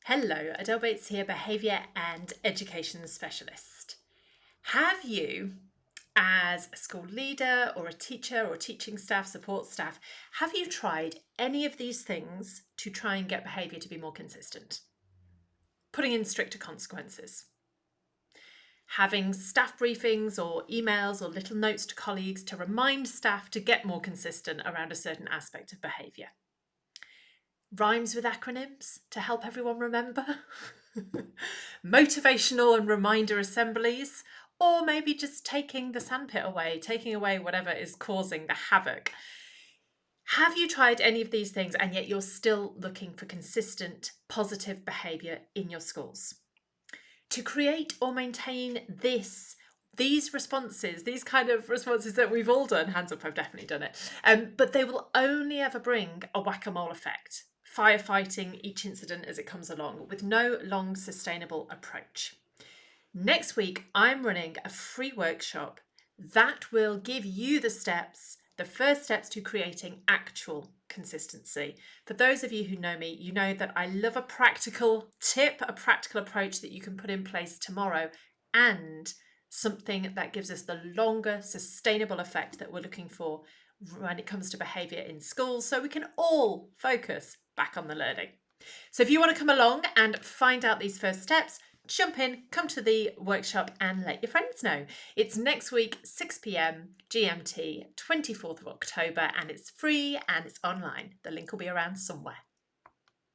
Hello, Adele Bates here, Behaviour and Education Specialist. Have you, as a school leader or a teacher or teaching staff, support staff, have you tried any of these things to try and get behaviour to be more consistent? Putting in stricter consequences, having staff briefings or emails or little notes to colleagues to remind staff to get more consistent around a certain aspect of behaviour. Rhymes with acronyms to help everyone remember, motivational and reminder assemblies, or maybe just taking the sandpit away, taking away whatever is causing the havoc. Have you tried any of these things and yet you're still looking for consistent positive behaviour in your schools? To create or maintain these responses, these kind of responses that we've all done, hands up, I've definitely done it, but they will only ever bring a whack-a-mole effect, firefighting each incident as it comes along with no long sustainable approach. Next week, I'm running a free workshop that will give you the first steps to creating actual consistency. For those of you who know me, you know that I love a practical tip, a practical approach that you can put in place tomorrow, and something that gives us the longer sustainable effect that we're looking for when it comes to behaviour in schools, so we can all focus back on the learning. So if you want to come along and find out these first steps, jump in, come to the workshop and let your friends know. It's next week, 6 p.m. GMT, 24th of October, and it's free and it's online. The link will be around somewhere.